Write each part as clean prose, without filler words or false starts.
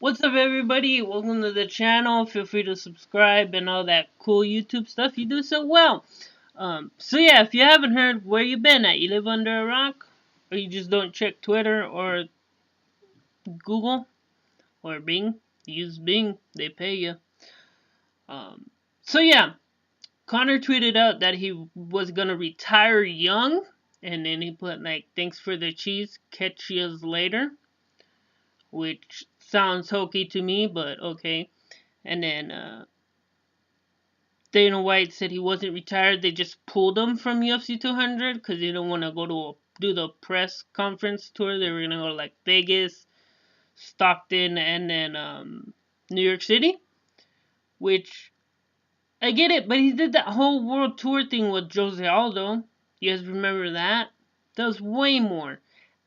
What's up, everybody? Welcome to the channel. Feel free to subscribe and all that cool YouTube stuff. You do so well. So yeah, if you haven't heard, where you been at? You live under a rock, or you just don't check Twitter or Google or Bing? Use Bing. They pay you. Um, so yeah, Conor tweeted out that he was gonna retire young, and then he put like, "Thanks for the cheese. Catch yous later," which sounds hokey to me, but okay. And then Dana White said he wasn't retired. They just pulled him from UFC 200 because they didn't want to do the press conference tour. They were gonna go to like Vegas, Stockton, and then New York City. Which I get it, but he did that whole world tour thing with Jose Aldo. You guys remember that? That was way more.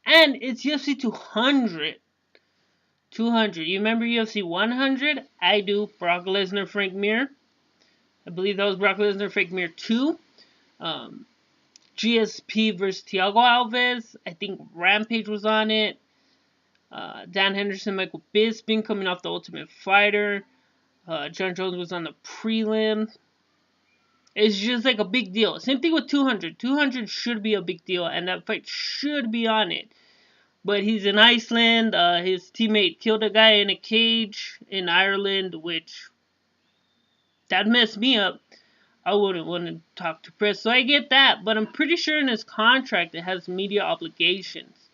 And it's UFC 200. 200. You remember UFC 100? I do. Brock Lesnar, Frank Mir. I believe that was Brock Lesnar, Frank Mir 2. Um, GSP versus Thiago Alves. I think Rampage was on it. Dan Henderson, Michael Bisping coming off the Ultimate Fighter. John Jones was on the prelim. It's just like a big deal. Same thing with 200. 200 should be a big deal, and that fight should be on it. But he's in Iceland. His teammate killed a guy in a cage in Ireland, which that messed me up. I wouldn't want to talk to press, so I get that. But I'm pretty sure in his contract it has media obligations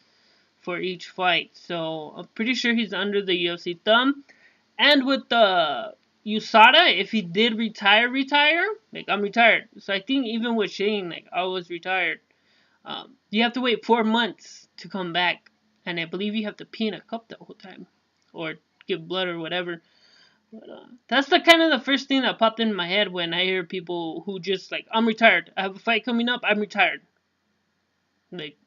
for each fight. So I'm pretty sure he's under the UFC thumb. And with the USADA, if he did retire, like I'm retired. So I think even with Shane, like I was retired. You have to wait 4 months to come back, and I believe you have to pee in a cup the whole time, or give blood or whatever. But, that's the kind of the first thing that popped in my head when I hear people who just like, I'm retired. I have a fight coming up. I'm retired. Like,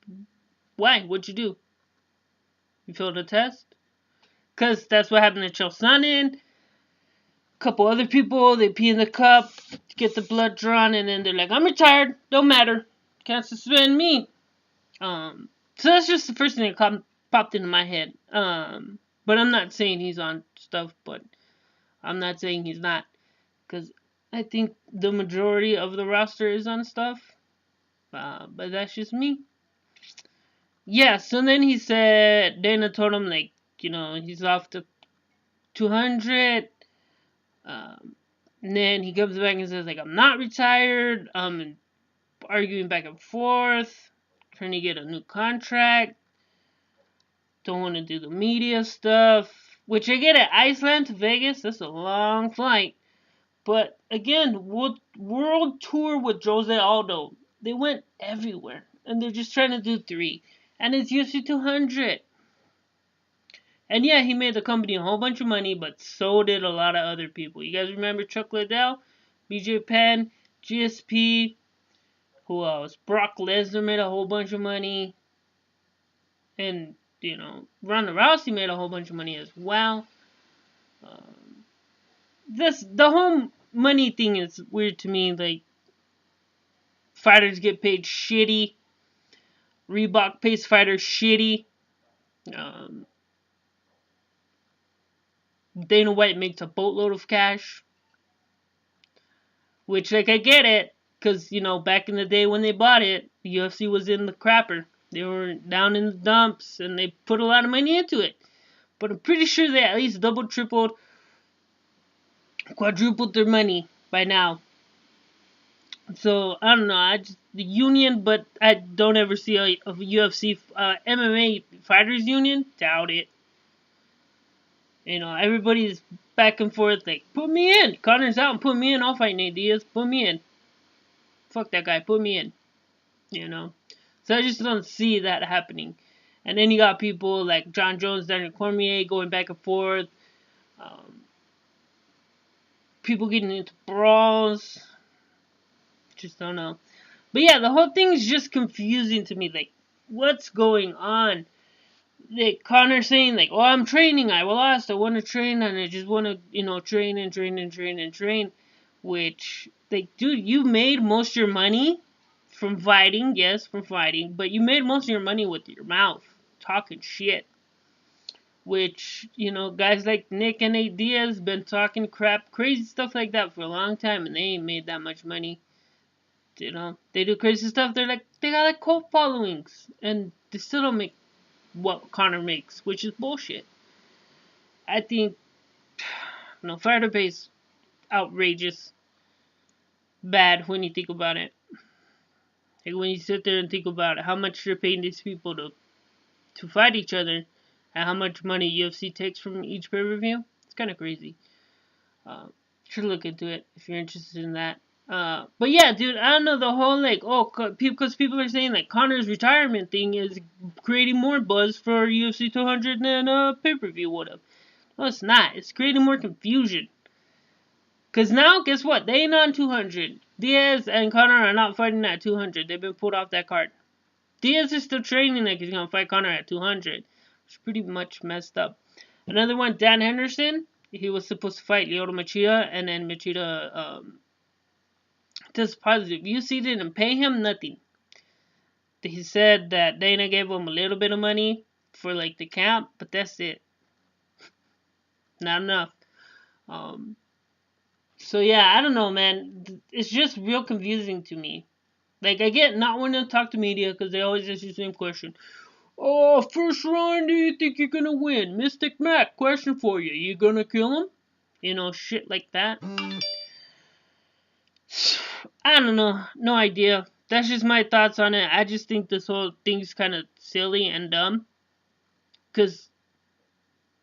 why? What'd you do? You failed a test? Because that's what happened to Chael Sonnen. A couple other people, they pee in the cup, get the blood drawn, and then they're like, I'm retired. Don't matter. Can't suspend me. So that's just the first thing that popped into my head. But I'm not saying he's on stuff, but I'm not saying he's not. Because I think the majority of the roster is on stuff. But that's just me. Yeah, so then he said, Dana told him, like, he's off to 200. And then he comes back and says, like, I'm not retired. Arguing back and forth. Trying to get a new contract. Don't want to do the media stuff. Which I get it. Iceland to Vegas, that's a long flight. But again, world tour with Jose Aldo. They went everywhere. And they're just trying to do 3. And it's UFC 200. And yeah, he made the company a whole bunch of money, but so did a lot of other people. You guys remember Chuck Liddell? BJ Penn? GSP? Who else? Brock Lesnar made a whole bunch of money. And, Ronda Rousey made a whole bunch of money as well. The whole money thing is weird to me. Like, fighters get paid shitty. Reebok pays fighters shitty. Dana White makes a boatload of cash. Which, like, I get it. Because, back in the day when they bought it, the UFC was in the crapper. They were down in the dumps, and they put a lot of money into it. But I'm pretty sure they at least doubled, tripled, quadrupled their money by now. So, I don't know. The union, but I don't ever see a UFC, MMA fighters union. Doubt it. Everybody's back and forth like, put me in. Connor's out and put me in. I'll fight Nate Diaz. Put me in. Fuck that guy. Put me in. So I just don't see that happening. And then you got people like John Jones, Daniel Cormier going back and forth. People getting into brawls. Just don't know. But yeah, the whole thing is just confusing to me. Like, what's going on? Like, Conor saying, like, oh, I'm training. I lost. I want to train. And I just want to, train and train and train and train. Which, like, dude, you made most of your money from fighting. Yes, from fighting. But you made most of your money with your mouth. Talking shit. which, guys like Nick and Nate Diaz been talking crap, crazy stuff like that for a long time, and they ain't made that much money. They do crazy stuff. They got like cult followings, and they still don't make what Conor makes, which is bullshit. I think, Fighter to Pay's outrageous, bad when you think about it. Like when you sit there and think about it, how much they're paying these people to fight each other, and how much money UFC takes from each pay-per-view. It's kind of crazy. Uh, should look into it if you're interested in that. But yeah, dude, I don't know, the whole because people are saying like Conor's retirement thing is creating more buzz for UFC 200 than pay-per-view would have. No, it's not. It's creating more confusion. Cause now, guess what? They ain't on 200. Diaz and Conor are not fighting at 200. They've been pulled off that card. Diaz is still training like he's gonna fight Conor at 200, which is pretty much messed up. Another one, Dan Henderson. He was supposed to fight Lyoto Machida, and then Machida tests positive. UFC didn't pay him nothing. He said that Dana gave him a little bit of money for like the camp, but that's it. Not enough. So yeah, I don't know, man. It's just real confusing to me. Like, I get not wanting to talk to media because they always ask you the same question. Oh, first round, do you think you're gonna win? Mystic Mac, question for you. You gonna kill him? Shit like that. I don't know. No idea. That's just my thoughts on it. I just think this whole thing's kind of silly and dumb. Because,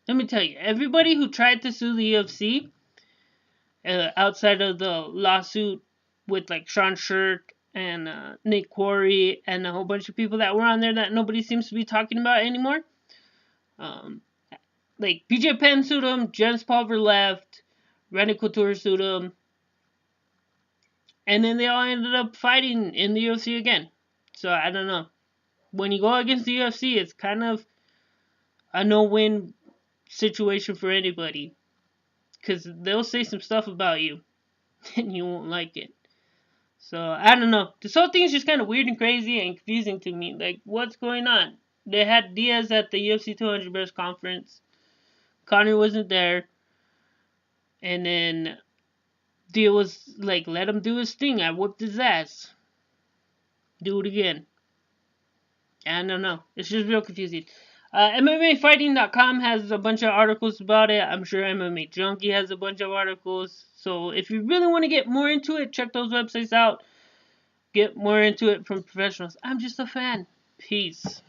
let me tell you, everybody who tried to sue the UFC, outside of the lawsuit with like Sean Shirk and Nick Quarry and a whole bunch of people that were on there that nobody seems to be talking about anymore. Like BJ Penn sued him, Jens Pulver left, Randy Couture sued him, and then they all ended up fighting in the UFC again. So I don't know. When you go against the UFC, it's kind of a no-win situation for anybody, because they'll say some stuff about you, and you won't like it. So, I don't know. This whole thing is just kind of weird and crazy and confusing to me. Like, what's going on? They had Diaz at the UFC 200 press conference. Conor wasn't there. And then Diaz was like, let him do his thing. I whooped his ass. Do it again. I don't know. It's just real confusing. MMAfighting.com has a bunch of articles about it. I'm sure MMA Junkie has a bunch of articles. So, if you really want to get more into it, check those websites out. Get more into it from professionals. I'm just a fan. Peace.